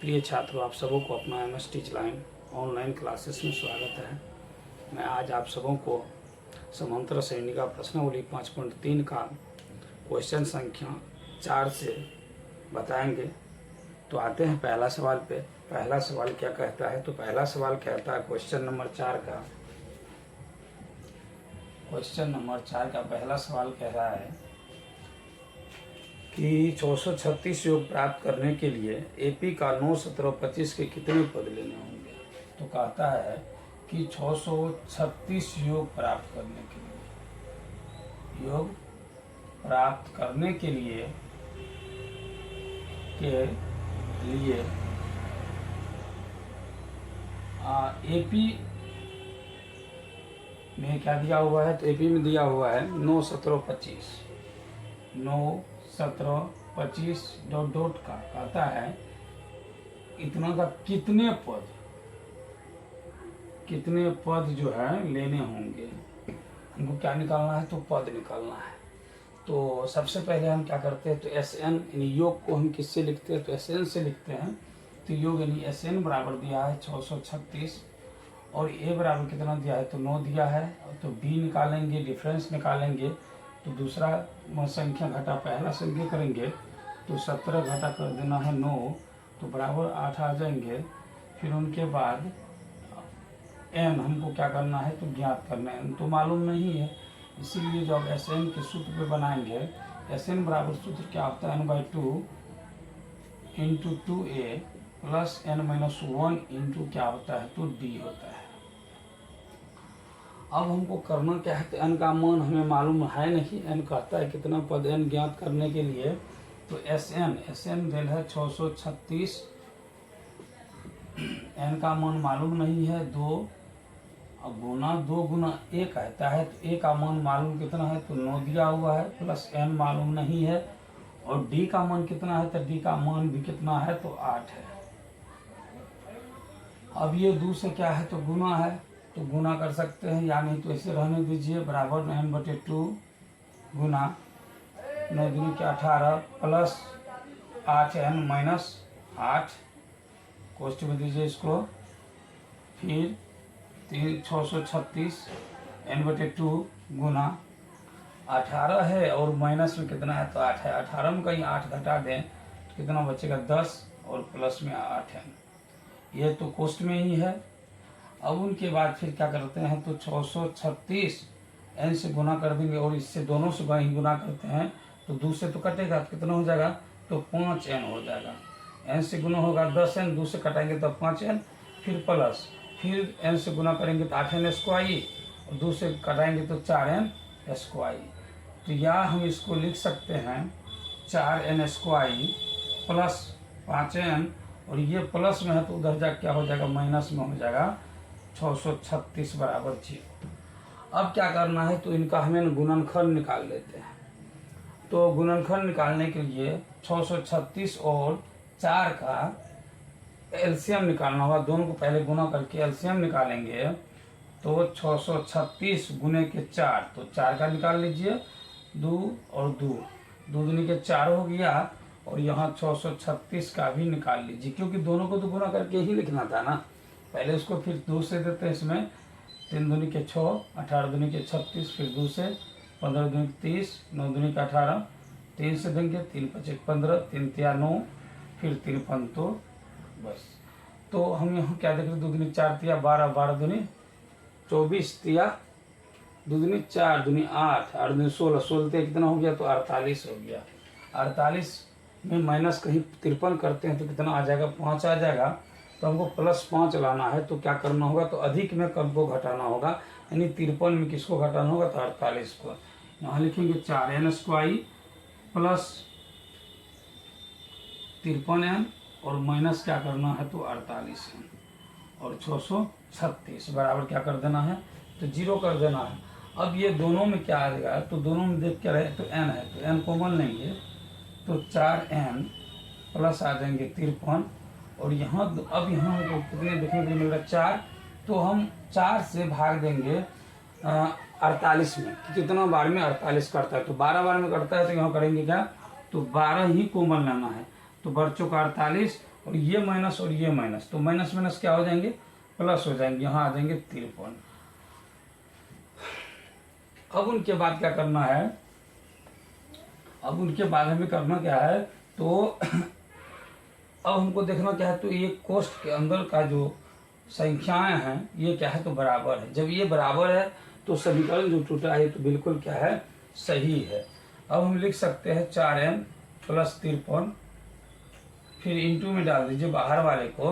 प्रिय छात्रों, आप सबों को अपना MS teach line online classes में स्वागत है। मैं आज आप सबों को समांतर श्रेणी का प्रश्नावली 5.3 का क्वेश्चन संख्या 4 से बताएंगे। तो आते हैं पहला सवाल पे। पहला सवाल क्या कहता है? तो पहला सवाल कहता है क्वेश्चन नंबर 4 का पहला सवाल कह रहा है कि 636 योग प्राप्त करने के लिए AP का 9, 17, 25 के कितने पद लेने होंगे। तो कहता है कि 636 योग प्राप्त करने के लिए AP में क्या दिया हुआ है? तो AP में दिया हुआ है 9, 17, 25। 9, 17, 25 डॉट का कहता है इतना का कितने पद जो है लेने होंगे। हमको क्या निकालना है? तो पद निकालना है। तो सबसे पहले हम क्या करते हैं? तो SN यानी योग को हम किससे लिखते हैं? तो SN से लिखते हैं। तो योग यानी SN बराबर दिया है 636 और A बराबर कितना दिया है? तो 9 दिया है। तो B निकालेंगे, डिफरेंस निकालेंगे। तो दूसरा संख्या घटा पहला संख्या करेंगे तो 17 घटा कर देना है 9, तो बराबर 8 आ जाएंगे। फिर उनके बाद n हमको क्या करना है? तो ज्ञात करना है। तो मालूम नहीं है, इसीलिए जब SN के सूत्र पे बनाएंगे, SN बराबर सूत्र क्या होता है? n/2 into 2a plus n-1 into क्या होता है? तो d होता है। अब हमको करना क्या है? तो n का मान हमें मालूम है नहीं। n कहता है कितना पद n ज्ञात करने के लिए। तो SN दिल है 636, n का मान मालूम नहीं है 2, अब गुना 2 गुना a कहता है। तो a का मान मालूम कितना है? तो 9 दिया हुआ है, प्लस n मालूम नहीं है। और d का मान कितना है? तो d का मान भी कितना है? तो 8 है। अब ये 2 से क्या है? तो गुना है, तो गुना कर सकते हैं, या नहीं तो ऐसे रहने दीजिए। बराबर 9/2 गुना 9 दूनी के 18 प्लस 8n माइनस 8 कोष्ठ में दीजिए इसको। फिर 636 n/2 गुना 18 है और माइनस में कितना है? तो 8 है। 18 में कहीं 8 घटा दें तो कितना बचेगा? 10 और प्लस में 8 है। ये तो कोष्ठ में ही है। अब उनके बाद फिर क्या करते हैं? तो 636 n से गुना कर देंगे और इससे दोनों से वही गुना करते हैं तो 2 से तो कटेगा, तो कितना हो जाएगा? तो 5n हो जाएगा। n से गुना होगा 10n, 2 से कटाएंगे तो 5n, फिर प्लस, फिर n से गुना करेंगे तो 8n स्क्वायर और 2 से कटाएंगे तो 4n स्क्वायर। तो या हम इसको लिख सकते हैं 4n स्क्वायर प्लस 5n, और ये प्लस में है तो उधर जा क्या हो जाएगा? माइनस में हो जाएगा। 636 बराबर 0। अब क्या करना है? तो इनका हमें गुणनखंड निकाल लेते हैं। तो गुणनखंड निकालने के लिए 636 और 4 का एलसीएम निकालना होगा। दोनों को पहले गुना करके एलसीएम निकालेंगे। तो 636 गुने के 4, तो 4 का निकाल लीजिए। 2 और 2 दूनी के 4 हो गया, और यहाँ 636 का भी निकाल लीजिए, क्योंकि दोनों को तो गुना करके ही लिखना था ना। पहले उसको फिर 2 से देते हैं इसमें। 3 दूनी के 6, 18 दूनी के 36, फिर 2 से 15 दूनी के 30, 9 दूनी के 18, 3 से देंगे 3 × 5 = 15, 3 × 9, फिर 53, तो बस। तो हम यहाँ क्या देख रहे हैं? 2 दूनी 4 × 12, 12 दूनी 24, 2 दूनी 4, 2 दूनी 8, 8 दूनी 16, 16 कितना हो गया? तो 48 हो गया। 48 में माइनस कहीं 53 करते हैं तो कितना आ जाएगा? 5 आ जाएगा। तो हमको +5 लाना है, तो क्या करना होगा? तो अधिक में कम को घटाना होगा, यानी 53 में किसको घटाना होगा? तो 48 को। यहाँ लिखेंगे 4n स्क्वायर प्लस 53n और माइनस क्या करना है? तो 48n और 636 बराबर क्या कर देना है? तो 0 कर देना है। अब ये दोनों में क्या आ जाएगा? तो दोनों में देख क्या रहे? तो n है, तो n कॉमन लेंगे तो 4n प्लस आ जाएंगे 53, और यहाँ अब यहाँ हमको कितने देखने को मिल रहा है? 4, तो हम 4 से भाग देंगे 48 में। कितना बार में 48 करता है? तो 12 बार में करता है, तो यहाँ करेंगे क्या? तो 12 ही कॉमन लेना है। तो बढ़ चुका 48, और ये माइनस और ये माइनस, तो माइनस माइनस क्या हो जाएंगे, प्लस हो जाएंगे, यहाँ आ जाएंगे 53। अब उनके बाद क्या करना है, अब उनके बाद हमें करना क्या है, तो अब हमको देखना क्या है, तो ये कोष्ठ के अंदर का जो संख्याएं हैं ये क्या है, तो बराबर है। जब ये बराबर है तो समीकरण जो टूटा है तो बिल्कुल क्या है, सही है। अब हम लिख सकते हैं 4n प्लस 53, फिर इंटू में डाल दीजिए बाहर वाले को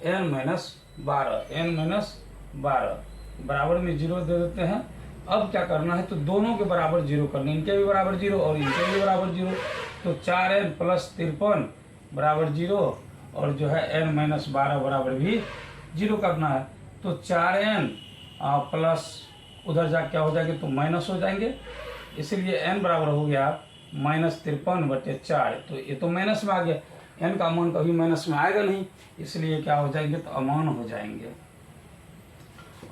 n माइनस 12 बराबर में 0 दे देते हैं। अब क्या करना है, तो दोनों के बराबर 0 करना, इनके भी बराबर 0 और इनके भी बराबर 0, तो 4n प्लस 53 बराबर 0, और जो है n माइनस 12 बराबर भी 0 करना है। तो 4n प्लस उधर जा क्या हो जाएंगे, तो माइनस हो जाएंगे, इसलिए n बराबर हो गया -53/4। तो ये तो माइनस में आ गया, n का मान कभी माइनस में आएगा नहीं, इसलिए क्या हो जाएंगे, तो अमान हो जाएंगे।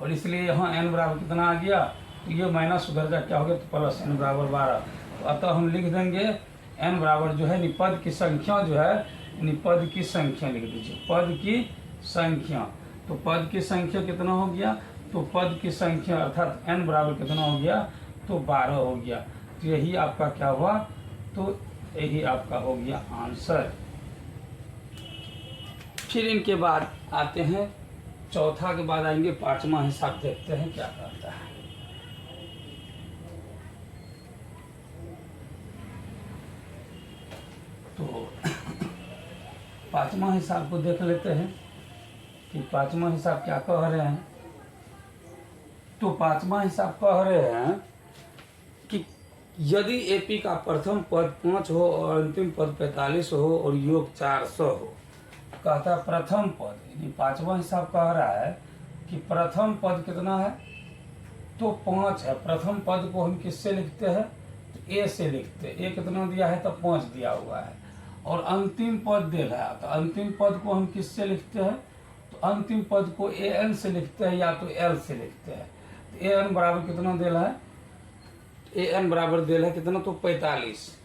और इसलिए यहाँ n बराबर कितना आ गया, तो ये माइनस उधर जा क्या हो गया, तो प्लस n बराबर 12। तो अतः हम लिख देंगे n बराबर जो है पद की संख्या जो है, पद की संख्या लिख दीजिए, पद की संख्या। तो पद की संख्या कितना हो गया, तो पद की संख्या अर्थात n बराबर कितना हो गया, तो 12 हो गया। तो यही आपका क्या हुआ, तो यही आपका हो गया आंसर। फिर इनके बाद आते हैं, चौथा के बाद आएंगे पांचवा हिसाब, देखते हैं क्या करता है। तो पांचवा हिसाब को देख लेते हैं कि पांचवा हिसाब क्या कह रहे हैं। तो पांचवा हिसाब कह रहे हैं कि यदि एपी का प्रथम पद 5 हो और अंतिम पद 45 हो और योग 400 हो, कहता है प्रथम पद, यानी पांचवा हिसाब कह रहा है कि प्रथम पद कितना है, तो 5 है। प्रथम पद को हम किससे लिखते हैं, तो ए से लिखते हैं, ए कितना दिया है, तो 5 दिया हुआ है। और अंतिम पद दे रहा है, तो अंतिम पद को हम किससे लिखते हैं, तो अंतिम पद को ए एन से लिखते हैं या तो एल से लिखते हैं। तो ए एन बराबर कितना दे रहा है, ए एन बराबर दे रहा है कितना, तो 45,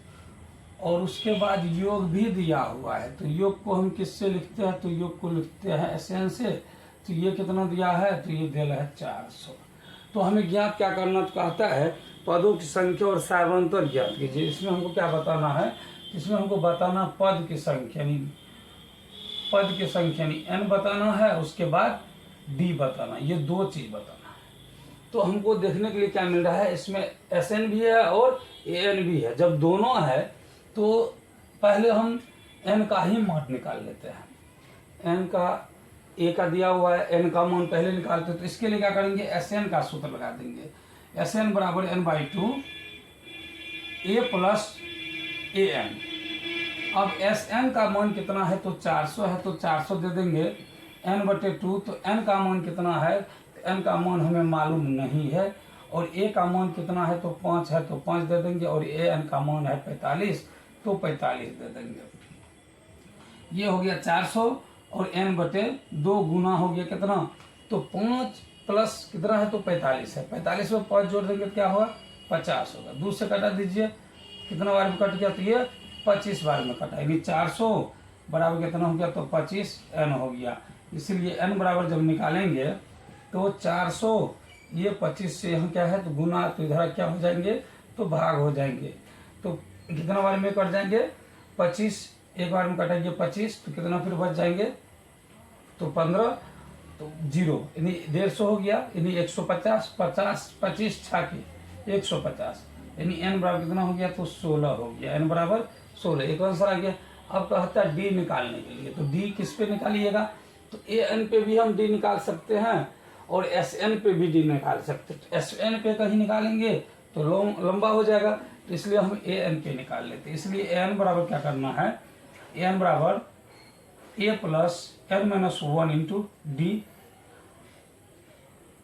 और उसके बाद योग भी दिया हुआ है। तो योग को हम किससे लिखते हैं, तो योग को लिखते हैं एस एन से। तो ये कितना दिया है, तो ये दे रहा है 400। तो हमें ज्ञात क्या करना, तो कहता है पदों की संख्या और सार्वंतर ज्ञात कीजिए। इसमें हमको क्या बताना है, इसमें हमको बताना पद की संख्या, यानी पद की संख्या यानी n बताना है, उसके बाद d बताना, ये दो चीज बताना है। तो हमको देखने के लिए क्या मिल रहा है, इसमें Sn भी है और An भी है। जब दोनों है तो पहले हम n का ही मान निकाल लेते हैं। n का a का दिया हुआ है, n का मान पहले निकालते हैं। तो इसके लिए क्या करेंगे, Sn का सूत्र लगा देंगे। Sn बराबर n/2 a प्लस an। अब Sn का मान कितना है, तो 400 है, तो 400 दे देंगे n/2। तो n का मान कितना है, तो n का मान हमें मालूम नहीं है, और a का मान कितना है, तो 5 है, तो 5 दे देंगे, और an का मान है 45, तो 45 दे देंगे। ये हो गया 400 और n/2 गुना हो गया कितना, तो 5 प्लस कितना है, तो 45 है। 45 में 5 जोड़ देंगे तो क्या होगा, 50 होगा। 2 से कटा दीजिए, कितना बार में कट गया, तो ये 25 बार में कटा, यानी 400 बराबर कितना हो गया, तो 25 n हो गया। इसलिए n बराबर जब निकालेंगे तो 400 ये 25 से हम क्या है, तो गुना, तो इधर क्या हो जाएंगे, तो भाग हो जाएंगे। तो कितना बार में कट जाएंगे, 25, एक बार में कटेंगे 25, तो कितना फिर बच जाएंगे, तो 15, तो 0, यानी 150 हो गया, यानी 150, 50, 25 छाके 150, यानी n बराबर कितना हो गया, तो 16 हो गया। n बराबर 16, एक आंसर आ गया। अब कहता है डी निकालने के लिए, तो डी किस पे निकालिएगा, तो ए एन पे भी हम डी निकाल सकते हैं और एस एन पे भी डी निकाल सकते हैं। तो एस एन पे कहीं निकालेंगे तो लंबा हो जाएगा, तो इसलिए हम ए एन पे निकाल लेते हैं। इसलिए ए एन बराबर क्या करना है, ए एन बराबर ए प्लस n-1 इंटू डी।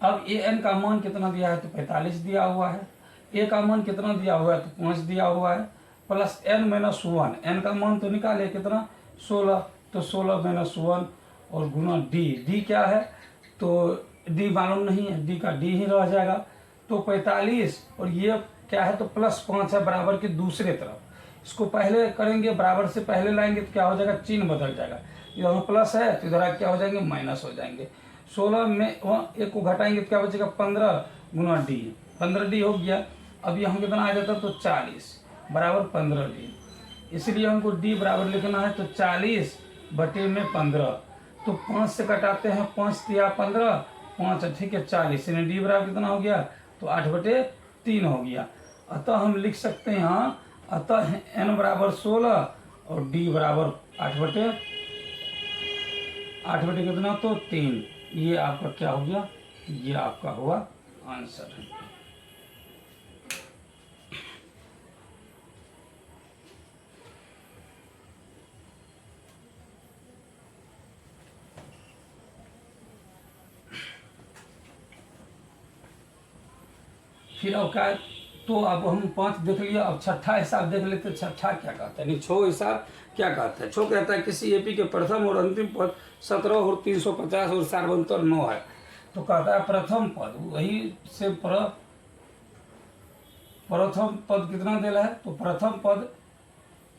अब ए एन का मान कितना दिया है, तो 45 दिया हुआ है। ए का मान कितना दिया हुआ है, तो 5 दिया हुआ है, प्लस n-1, n का मान तो निकाले कितना, 16, तो 16-1 और गुना डी। डी क्या है, तो डी मालूम नहीं है, डी का डी ही रह जाएगा, तो 45, और ये क्या है, तो +5 है बराबर की दूसरे तरफ, इसको पहले करेंगे, बराबर से पहले लाएंगे तो क्या हो जाएगा, चिन्ह बदल जाएगा। इधर प्लस है तो इधर क्या हो जाएंगे, माइनस हो जाएंगे। 16 में वहाँ एक को घटाएंगे तो क्या बचेगा, 15 गुना डी, 15D हो गया। अब यहाँ कितना आ जाता है, तो 40 बराबर 15D। इसलिए हमको डी बराबर लिखना है, तो 40 बटे में 15। तो 5 से कटाते हैं, 5 तिया 15, 5 ठीक है 40, यानी डी बराबर कितना हो गया, तो 8/3 हो गया। अतः हम लिख सकते हैं यहाँ, अतः n बराबर 16 और डी बराबर 8/8 कितना, तो 3। ये आपका क्या हो गया, ये आपका हुआ आंसर है। फिर अब क्या, तो अब हम 5 देख लिया, अब छठा हिसाब देख लेते। छठा क्या कहता है, नहीं 6 हिसाब क्या कहता है। 6 कहता है किसी एपी के प्रथम और अंतिम पद 17 और 350 और सार्वंतर 9 है। तो कहता है प्रथम पद, वही से प्रथम पद कितना देला है, तो प्रथम पद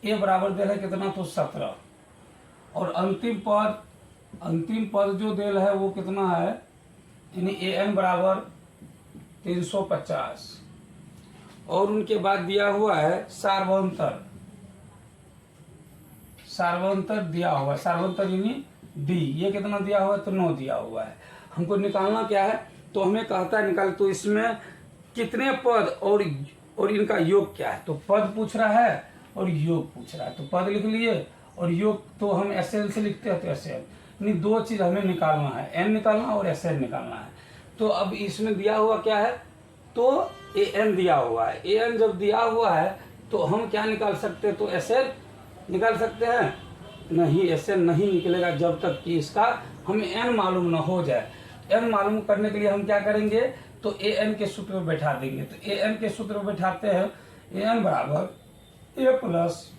ए बराबर देला है कितना, तो 17। और अंतिम पद जो देला है वो कितना है, यानी an बराबर 350। और उनके बाद दिया हुआ है सार्वंतर दिया हुआ है, सार्वंतर यानी डी, ये कितना दिया हुआ है, तो 9 दिया हुआ है। हमको निकालना क्या है, तो हमें कहता है निकाल, तो इसमें कितने पद और इनका योग क्या है। तो पद पूछ रहा है और योग पूछ रहा है, तो पद लिख लिए और योग तो हम SN से लिखते हैं, तो SN यानी 2 चीज हमें निकालना है, n निकालना और SN निकालना है। तो अब इसमें दिया हुआ क्या है, तो an दिया हुआ है। an जब दिया हुआ है तो हम क्या निकाल सकते हैं, तो SN निकाल सकते हैं, नहीं SN नहीं निकलेगा जब तक कि इसका हमें n मालूम ना हो जाए। n मालूम करने के लिए हम क्या करेंगे, तो an के सूत्र में बैठा देंगे। तो an के सूत्र में बैठाते हैं, an बराबर a plus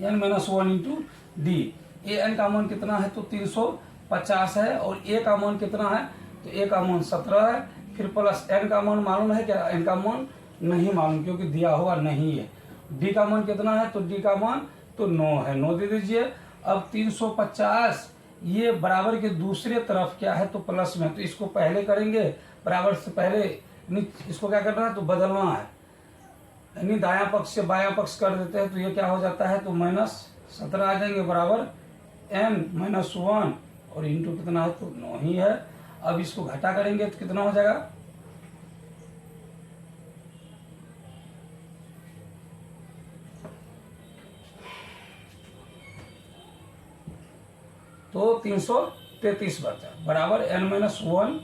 n minus 1 into D. an का मान कितना है, तो 350 है, और a का मान कितना है, तो a का मान 17 है। फिर प्लस n का मान मालूम है क्या, n का मान नहीं मालूम क्योंकि दिया हुआ नहीं है। d का मान कितना है, तो d का मान तो 9 है, 9 दे दीजिए। अब 350 ये बराबर के दूसरे तरफ क्या है, तो प्लस में, तो इसको पहले करेंगे, बराबर से पहले इसको क्या करना है, तो बदलना है, यानी दायां पक्ष से बायां पक्ष कर देते हैं, तो ये क्या हो जाता है, तो -17 आ जाएंगे, बराबर n-1 और इंटू कितना है, तो 9 ही है। अब इसको घटा करेंगे तो कितना हो जाएगा, तो 333 बचा, बराबर n-1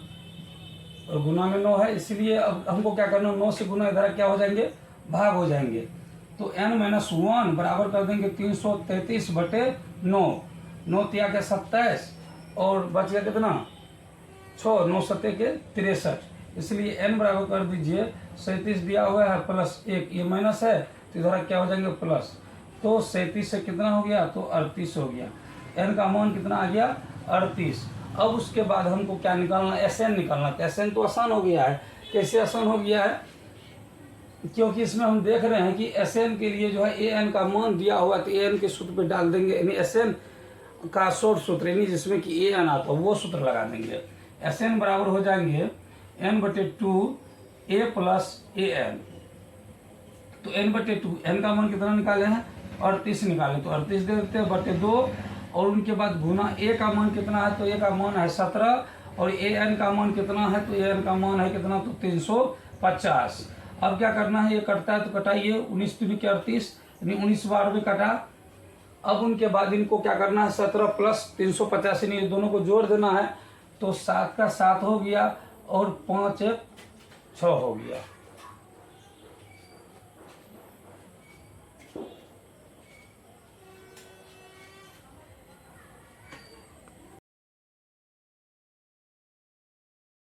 और गुना में 9 है। इसलिए अब हमको क्या करना, 9 से गुना इधर क्या हो जाएंगे, भाग हो जाएंगे। तो n-1 बराबर कर देंगे 333/9, 9 तिया के 27 और बच गया कितना, 6, 9 सत्ते के 63। इसलिए n बराबर कर दीजिए 37 दिया हुआ है प्लस 1, ये माइनस है तो इधर क्या हो जाएंगे प्लस। तो 37 से कितना हो गया, तो 38 हो गया। n का मान कितना आ गया, 38। अब उसके बाद हमको क्या निकालना, SN निकालना। तो SN तो आसान हो गया है। कैसे आसान हो गया है, क्योंकि इसमें हम देख रहे हैं कि SN के लिए जो है an का मान दिया हुआ, तो an के सूत्र पे डाल देंगे, यानी SN का शॉर्ट सूत्र, यानी जिसमें कि an आता है वो सूत्र लगा देंगे। SN बराबर हो जाएंगे n/2 a प्लस an। तो n/2, n का मान कितना निकाले हैं, 38 निकाले, तो 38 दे देते हैं /2, और उनके बाद गुना a का मान कितना है, तो a का मान है 17, और an का मान कितना है, तो an का मान है कितना, तो 350। अब क्या करना है, ये कटता है तो कटाइए, 19 दूनी के 38, यानी 19 बार में कटा। अब उनके बाद इनको क्या करना है, 17 प्लस 350 यानी दोनों को जोड़ देना है। तो 7 का 7 हो गया और 5 1 6 हो गया।